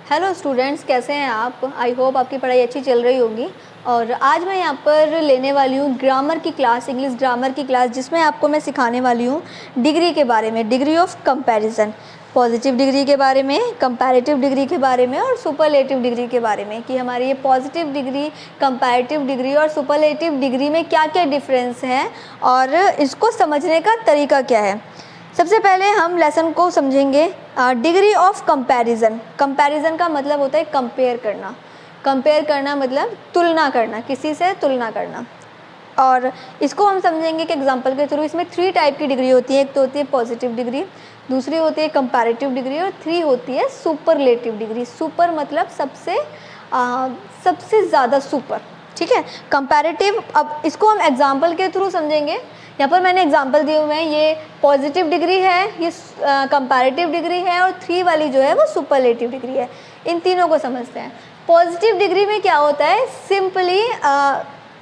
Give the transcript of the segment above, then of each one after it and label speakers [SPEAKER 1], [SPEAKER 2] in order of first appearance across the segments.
[SPEAKER 1] Hello students, कैसे हैं आप? आई होप आपकी पढ़ाई अच्छी चल रही होगी। और आज मैं यहाँ पर लेने वाली हूँ ग्रामर की क्लास, इंग्लिश ग्रामर की क्लास, जिसमें आपको मैं सिखाने वाली हूँ डिग्री के बारे में, degree of comparison, positive degree के बारे में, कंपैरेटिव डिग्री के बारे में और सुपरलेटिव डिग्री के बारे में, कि हमारी ये पॉजिटिव डिग्री, कंपैरेटिव डिग्री और सुपरलेटिव डिग्री में क्या क्या डिफरेंस है और इसको समझने का तरीका क्या है। सबसे पहले हम लेसन को समझेंगे। Degree of comparison. कंपैरिजन का मतलब होता है कंपेयर करना। कंपेयर करना मतलब तुलना करना, किसी से तुलना करना। और इसको हम समझेंगे कि एग्जांपल के थ्रू। इसमें 3 टाइप की डिग्री होती है। एक तो होती है पॉजिटिव डिग्री, दूसरी होती है कंपैरेटिव डिग्री और 3 होती है सुपरलेटिव डिग्री। सुपर मतलब सबसे ज़्यादा सुपर, ठीक है। कंपैरेटिव, अब इसको हम एग्जांपल के थ्रू समझेंगे। यहाँ पर मैंने एग्जांपल दिए हुए हैं। ये पॉजिटिव डिग्री है, ये कंपैरेटिव डिग्री है और 3 वाली जो है वो सुपरलेटिव डिग्री है। इन तीनों को समझते हैं। पॉजिटिव डिग्री में क्या होता है, सिंपली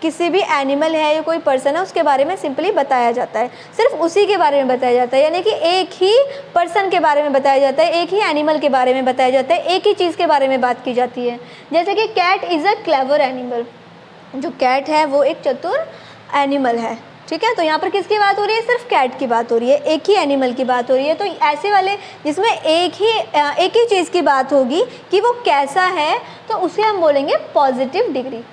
[SPEAKER 1] किसी भी एनिमल है या कोई पर्सन है उसके बारे में सिंपली बताया जाता है, सिर्फ उसी के बारे में बताया जाता है। यानी कि एक ही पर्सन के बारे में बताया जाता है, एक ही एनिमल के बारे में बताया जाता है, एक ही चीज़ के बारे में बात की जाती है। जैसे कि cat is a clever animal. जो कैट है वो एक चतुर एनिमल है, ठीक है। तो यहाँ पर किसकी बात हो रही है? सिर्फ कैट की बात हो रही है, एक ही एनिमल की बात हो रही है। तो ऐसे वाले जिसमें एक ही चीज़ की बात होगी कि वो कैसा है, तो उसे हम बोलेंगे पॉजिटिव डिग्री,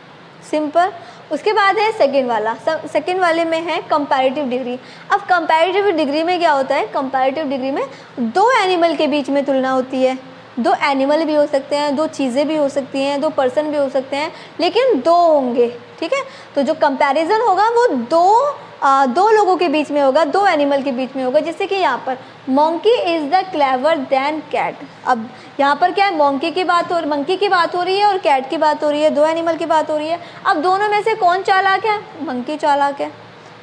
[SPEAKER 1] सिंपल। उसके बाद है सेकंड वाला। सेकंड वाले में है कंपैरेटिव डिग्री। अब कंपैरेटिव डिग्री में क्या होता है? कंपैरेटिव डिग्री में 2 एनिमल के बीच में तुलना होती है। 2 एनिमल भी हो सकते हैं, 2 चीज़ें भी हो सकती हैं, 2 पर्सन भी हो सकते हैं, लेकिन 2 होंगे, ठीक है। तो जो कंपैरिजन होगा वो दो लोगों के बीच में होगा, 2 एनिमल के बीच में होगा। जैसे कि यहाँ पर monkey is the clever then cat. अब यहाँ पर क्या है, मंकी की बात हो रही है और कैट की बात हो रही है, 2 एनिमल की बात हो रही है। अब दोनों में से कौन चालाक है? मंकी चालाक है,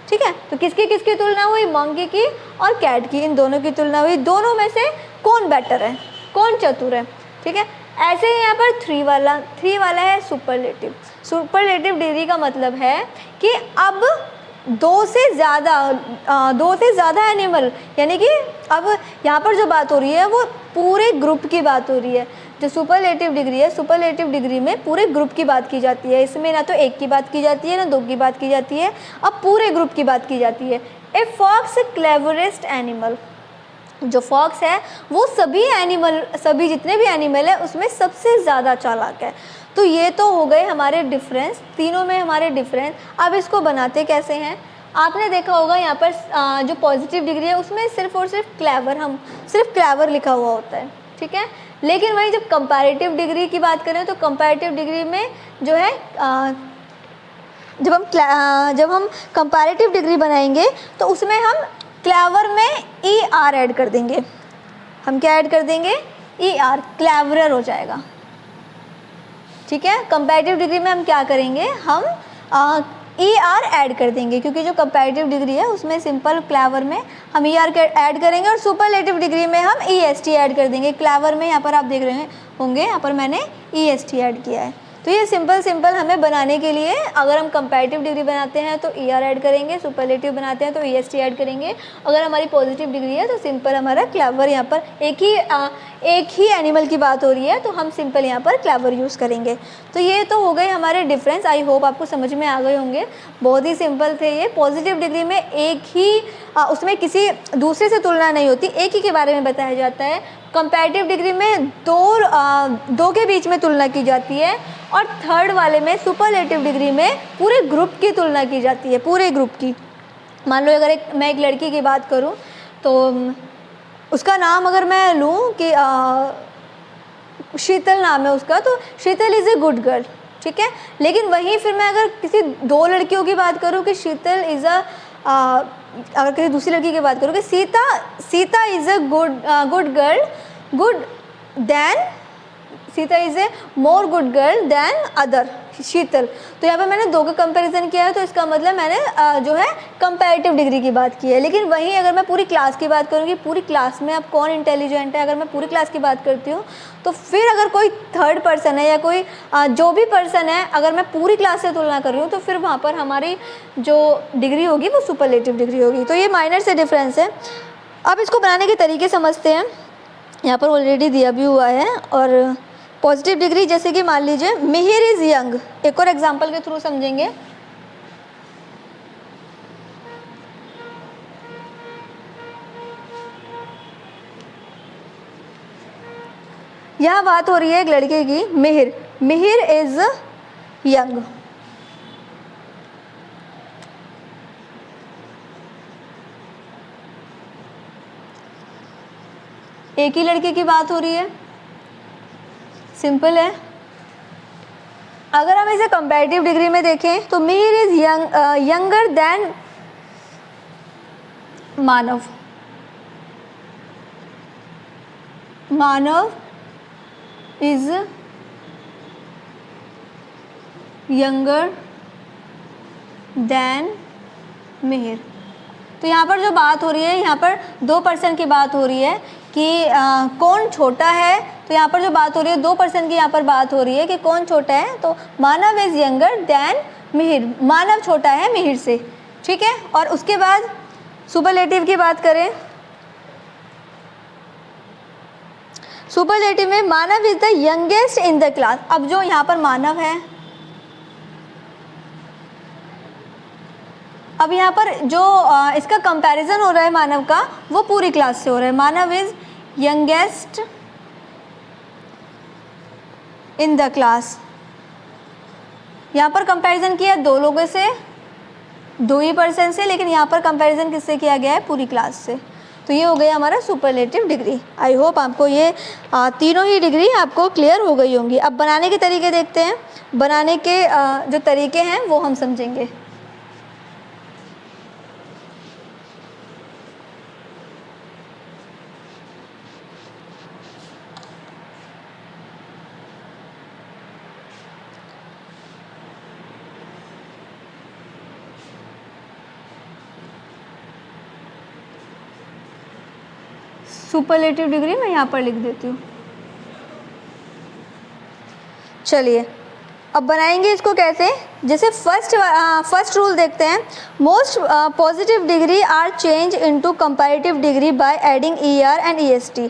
[SPEAKER 1] ठीक है। तो किसकी तुलना हुई? मंकी की और कैट की, इन दोनों की तुलना हुई। दोनों में से कौन बेटर है, कौन चतुर है, ठीक है। ऐसे ही यहाँ पर 3 वाला है सुपरलेटिव। सुपरलेटिव डिग्री का मतलब है कि अब 2 से ज़्यादा एनिमल, यानी कि अब यहाँ पर जो बात हो रही है वो पूरे ग्रुप की बात हो रही है। जो सुपरलेटिव डिग्री है, सुपरलेटिव डिग्री में पूरे ग्रुप की बात की जाती है। इसमें ना तो एक की बात की जाती है, ना 2 की बात की जाती है, अब पूरे ग्रुप की बात की जाती है। A fox cleverest animal. जो फॉक्स है वो सभी जितने भी एनिमल है उसमें सबसे ज़्यादा चालाक है। तो ये तो हो गए हमारे डिफरेंस, तीनों में हमारे डिफरेंस। अब इसको बनाते कैसे हैं? आपने देखा होगा यहाँ पर जो पॉजिटिव डिग्री है उसमें सिर्फ और सिर्फ क्लेवर लिखा हुआ होता है, ठीक है। लेकिन वही जब कंपैरेटिव डिग्री की बात करें तो कंपैरेटिव डिग्री में जो है जब हम कंपैरेटिव डिग्री बनाएंगे तो उसमें हम क्लेवर में ER ऐड कर देंगे। हम क्या ऐड कर देंगे? ER, क्लेवरर हो जाएगा, ठीक है। कंपैरेटिव डिग्री में हम क्या करेंगे? हम ER ऐड कर देंगे, क्योंकि जो कंपैरेटिव डिग्री है उसमें सिंपल क्लेवर में हम ER ऐड करेंगे और सुपरलेटिव डिग्री में हम EST ऐड कर देंगे। क्लेवर में यहाँ पर आप देख रहे होंगे, यहाँ पर मैंने EST ऐड किया है। तो ये सिंपल हमें बनाने के लिए, अगर हम कंपैरेटिव डिग्री बनाते हैं तो ER ऐड करेंगे, सुपरलेटिव बनाते हैं तो EST ऐड करेंगे। अगर हमारी पॉजिटिव डिग्री है तो सिंपल हमारा क्लेवर, यहाँ पर एक ही एनिमल की बात हो रही है तो हम सिंपल यहाँ पर क्लेवर यूज़ करेंगे। तो ये तो हो गए हमारे डिफरेंस। आई होप आपको समझ में आ गए होंगे, बहुत ही सिंपल थे ये। पॉजिटिव डिग्री में उसमें किसी दूसरे से तुलना नहीं होती, एक ही के बारे में बताया जाता है। कंपैरेटिव डिग्री में दो के बीच में तुलना की जाती है और थर्ड वाले में सुपरलेटिव डिग्री में पूरे ग्रुप की तुलना की जाती है, पूरे ग्रुप की। मान लो अगर मैं एक लड़की की बात करूं तो उसका नाम अगर मैं लूं कि शीतल नाम है उसका, तो शीतल इज़ ए गुड गर्ल, ठीक है। लेकिन वहीं फिर मैं अगर किसी 2 लड़कियों की बात करूं कि शीतल इज़ अगर किसी दूसरी लड़की की बात करूँ कि Sita is a good girl, Sita is a more good girl than other Sheetal. तो यहाँ पर मैंने 2 का कंपैरिजन किया है, तो इसका मतलब मैंने जो है कंपैरेटिव डिग्री की बात की है। लेकिन वहीं अगर मैं पूरी क्लास की बात करूँ कि पूरी क्लास में अब कौन इंटेलिजेंट है, अगर मैं पूरी क्लास की बात करती हूँ तो फिर अगर कोई थर्ड पर्सन है या कोई जो भी पर्सन है, अगर मैं पूरी क्लास से तुलना कर रही हूँ तो फिर वहाँ पर हमारी जो डिग्री होगी वो सुपरलेटिव डिग्री होगी। तो ये माइनर से डिफरेंस है। अब इसको बनाने के तरीके समझते हैं। यहाँ पर ऑलरेडी दिया भी हुआ है और पॉजिटिव डिग्री जैसे कि मान लीजिए मिहिर इज यंग, एक और एग्जांपल के थ्रू समझेंगे। यह बात हो रही है एक लड़के की, मिहिर, मिहिर इज यंग। एक ही लड़के की बात हो रही है, सिंपल है। अगर हम इसे कंपैरेटिव डिग्री में देखें तो Mihir is younger than Manav, Manav is younger than Mihir. तो यहाँ पर जो बात हो रही है, यहाँ पर 2% की बात हो रही है कि कौन छोटा है। तो यहाँ पर जो बात हो रही है 2% की यहाँ पर बात हो रही है कि कौन छोटा है, तो मानव इज यंगर देन मिहिर, मानव छोटा है मिहिर से, ठीक है। और उसके बाद सुपरलेटिव की बात करें, सुपरलेटिव में Manav is the youngest in the class. अब जो यहाँ पर मानव है, अब यहाँ पर जो इसका कंपैरिजन हो रहा है मानव का, वो पूरी क्लास से हो रहा है। Manav is youngest in the class. यहाँ पर कंपैरिजन किया 2 लोगों से, 2% से, लेकिन यहाँ पर कंपैरिजन किससे किया गया है, पूरी क्लास से। तो ये हो गया हमारा सुपरलेटिव डिग्री। आई होप आपको ये तीनों ही डिग्री आपको क्लियर हो गई होंगी। अब बनाने के तरीके देखते हैं, बनाने के जो तरीके हैं वो हम समझेंगे। सुपरलेटिव डिग्री मैं यहाँ पर लिख देती हूँ। चलिए अब बनाएंगे इसको कैसे। जैसे फर्स्ट रूल देखते हैं, most positive degree are change into comparative degree by adding ER and EST।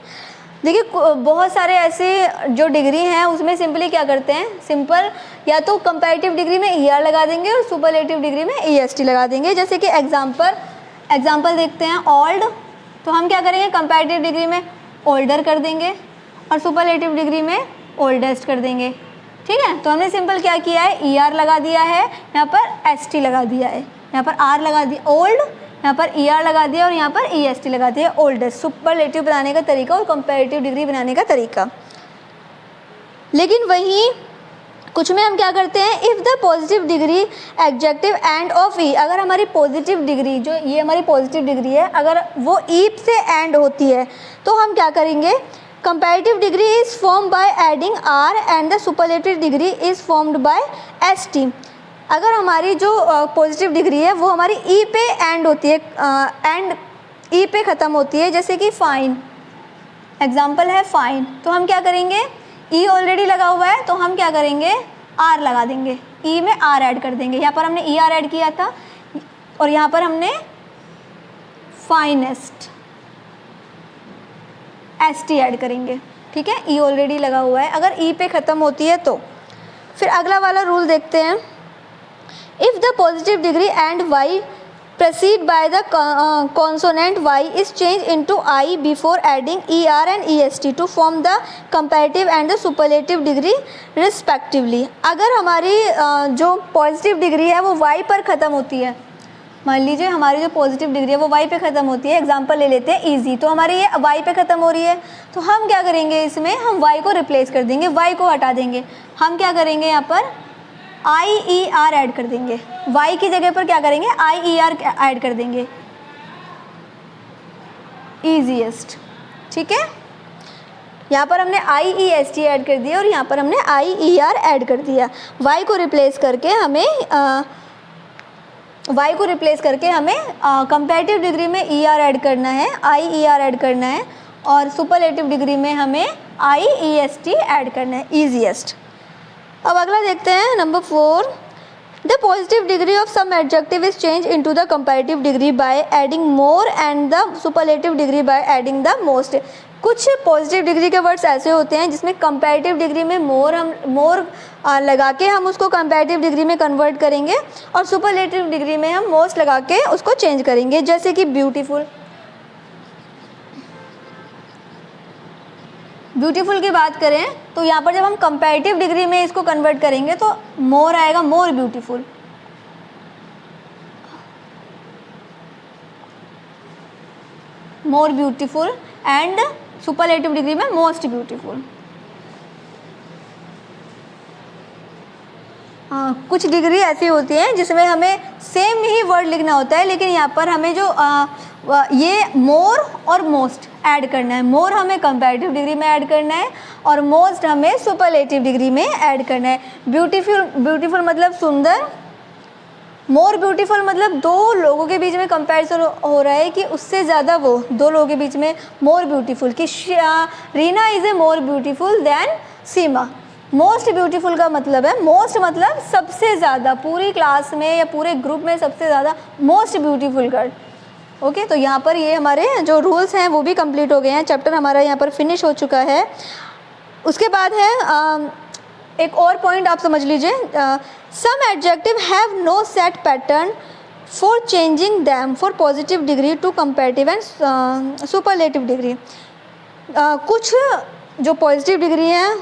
[SPEAKER 1] देखिए बहुत सारे ऐसे जो डिग्री हैं उसमें सिंपली क्या करते हैं, सिंपल या तो कंपैरेटिव डिग्री में ER लगा देंगे और सुपरलेटिव डिग्री में EST लगा देंगे। जैसे कि एग्जाम्पल देखते हैं, ओल्ड, तो हम क्या करेंगे, कंपैरेटिव डिग्री में ओल्डर कर देंगे और सुपरलेटिव डिग्री में ओल्डेस्ट कर देंगे, ठीक है। तो हमने सिंपल क्या किया है, ER लगा दिया है, यहाँ पर ST लगा दिया है, यहाँ पर R लगा दिया ओल्ड, यहाँ पर ER लगा दिया और यहाँ पर EST लगा दिया ओल्डेस्ट। सुपरलेटिव बनाने का तरीका और कंपैरेटिव डिग्री बनाने का तरीका। लेकिन वहीं कुछ में हम क्या करते हैं, if the positive degree adjective end of E, अगर हमारी पॉजिटिव डिग्री, जो ये हमारी पॉजिटिव डिग्री है, अगर वो ई से एंड होती है तो हम क्या करेंगे, comparative degree is form by adding R and the superlative degree is formed by ST। अगर हमारी जो पॉजिटिव डिग्री है वो हमारी ई पे एंड होती है, एंड ई पे ख़त्म होती है, जैसे कि फाइन, एग्जाम्पल है फाइन, तो हम क्या करेंगे, ई ऑलरेडी लगा हुआ है तो हम क्या करेंगे, R लगा देंगे, ई में R ऐड कर देंगे। यहाँ पर हमने ER ऐड किया था और यहाँ पर हमने फाइनेस्ट ST ऐड करेंगे, ठीक है। ई ऑलरेडी लगा हुआ है, अगर ई पे ख़त्म होती है तो। फिर अगला वाला रूल देखते हैं, if the positive degree and Y preceded by the consonant Y is changed into I before adding ER and EST to form the comparative and the superlative degree respectively। अगर हमारी जो पॉजिटिव डिग्री है वो Y पर ख़त्म होती है, मान लीजिए हमारी जो पॉजिटिव डिग्री है वो Y पे ख़त्म होती है, एग्जांपल ले लेते हैं ईजी, तो हमारी ये Y पे ख़त्म हो रही है, तो हम क्या करेंगे, इसमें हम Y को रिप्लेस कर देंगे, Y को हटा देंगे, हम क्या करेंगे, यहाँ पर IER ऐड कर देंगे, Y की जगह पर क्या करेंगे, IER ऐड कर देंगे, ईजीएस्ट, ठीक है। यहाँ पर हमने IEST ऐड कर दिया और यहाँ पर हमने IER ऐड कर दिया। Y को रिप्लेस करके हमें कंपैरेटिव डिग्री में ER ऐड करना है, IER ऐड करना है, और सुपरलेटिव डिग्री में हमें IEST ऐड करना है, ईजीएस्ट। अब अगला देखते हैं number 4, the positive degree of some adjective is change into the comparative degree by adding more and the superlative degree by adding the most. कुछ पॉजिटिव डिग्री के वर्ड्स ऐसे होते हैं जिसमें कंपैरेटिव डिग्री में मोर लगा के हम उसको कंपैरेटिव डिग्री में कन्वर्ट करेंगे और सुपरलेटिव डिग्री में हम मोस्ट लगा के उसको चेंज करेंगे। जैसे कि ब्यूटीफुल, ब्यूटीफुल की बात करें तो यहाँ पर जब हम कंपैरेटिव डिग्री में इसको कन्वर्ट करेंगे तो मोर आएगा, more beautiful. More beautiful and superlative degree में मोस्ट ब्यूटीफुल। कुछ डिग्री ऐसी होती है जिसमें हमें सेम ही वर्ड लिखना होता है, लेकिन यहाँ पर हमें जो ये मोर और मोस्ट ऐड करना है। मोर हमें कंपैरेटिव डिग्री में ऐड करना है और मोस्ट हमें सुपरलेटिव डिग्री में ऐड करना है। ब्यूटीफुल मतलब सुंदर, मोर ब्यूटीफुल मतलब दो लोगों के बीच में कंपैरिजन हो रहा है कि उससे ज़्यादा वो दो लोगों के बीच में मोर ब्यूटीफुल, कि Reena is a more beautiful then Seema. Most beautiful का मतलब है, मोस्ट मतलब सबसे ज़्यादा, पूरी क्लास में या पूरे ग्रुप में सबसे ज़्यादा मोस्ट ब्यूटीफुल गर्ल। ओके, तो यहाँ पर ये हमारे जो रूल्स हैं वो भी कंप्लीट हो गए हैं। चैप्टर हमारा यहाँ पर फिनिश हो चुका है। उसके बाद है एक और पॉइंट आप समझ लीजिए, some adjective have no set pattern for changing them for positive degree to comparative and superlative degree. कुछ जो पॉजिटिव डिग्री हैं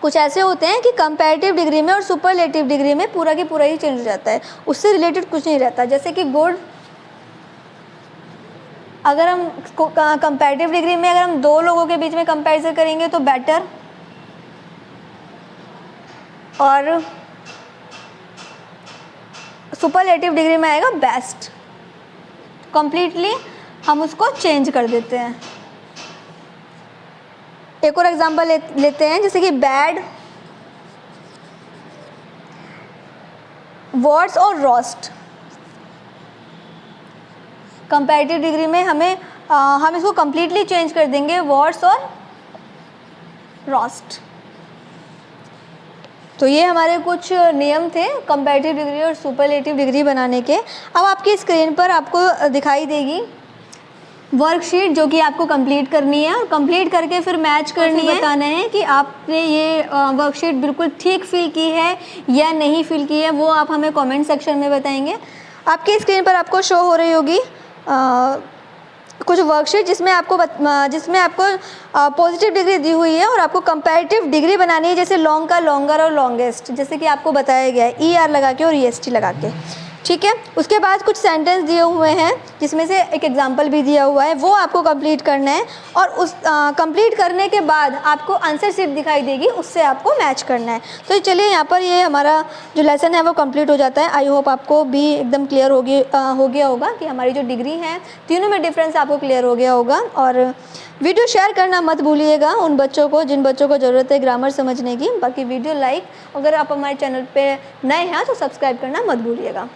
[SPEAKER 1] कुछ ऐसे होते हैं कि कंपैरेटिव डिग्री में और सुपरलेटिव डिग्री में पूरा की पूरा ही चेंज हो जाता है, उससे रिलेटेड कुछ नहीं रहता। जैसे कि गुड, अगर हम कंपैरेटिव डिग्री में अगर हम दो लोगों के बीच में कंपैरिजन करेंगे तो बेटर, और सुपरलेटिव डिग्री में आएगा बेस्ट। कंप्लीटली हम उसको चेंज कर देते हैं। एक और एग्जांपल लेते हैं, जैसे कि बैड, वर्ड्स और रोस्ट। कंपैरेटिव डिग्री में हम इसको कंप्लीटली चेंज कर देंगे, वर्ड्स और रोस्ट। तो ये हमारे कुछ नियम थे कंपैरेटिव डिग्री और सुपरलेटिव डिग्री बनाने के। अब आपकी स्क्रीन पर आपको दिखाई देगी वर्कशीट जो कि आपको कंप्लीट करनी है, और कंप्लीट करके फिर मैच करनी है, बताना है कि आपने ये वर्कशीट बिल्कुल ठीक फिल की है या नहीं फिल की है, वो आप हमें कमेंट सेक्शन में बताएंगे। आपकी स्क्रीन पर आपको शो हो रही होगी कुछ वर्कशीट जिसमें आपको पॉजिटिव डिग्री दी हुई है और आपको कंपैरेटिव डिग्री बनानी है, जैसे लॉन्ग का लॉन्गर और लॉन्गेस्ट, जैसे कि आपको बताया गया है ER लगा के और EST लगा के। ठीक है, उसके बाद कुछ सेंटेंस दिए हुए हैं जिसमें से एक एग्जांपल भी दिया हुआ है, वो आपको कंप्लीट करना है और उस कंप्लीट करने के बाद आपको आंसर शीट दिखाई देगी, उससे आपको मैच करना है। तो चलिए यहाँ पर ये हमारा जो लेसन है वो कंप्लीट हो जाता है। आई होप आपको भी एकदम क्लियर हो गया होगा कि हमारी जो डिग्री है तीनों में डिफरेंस आपको क्लियर हो गया होगा। और वीडियो शेयर करना मत भूलिएगा उन बच्चों को जिन बच्चों को ज़रूरत है ग्रामर समझने की। बाकी वीडियो लाइक, अगर आप हमारे चैनल पे नए हैं तो सब्सक्राइब करना मत भूलिएगा।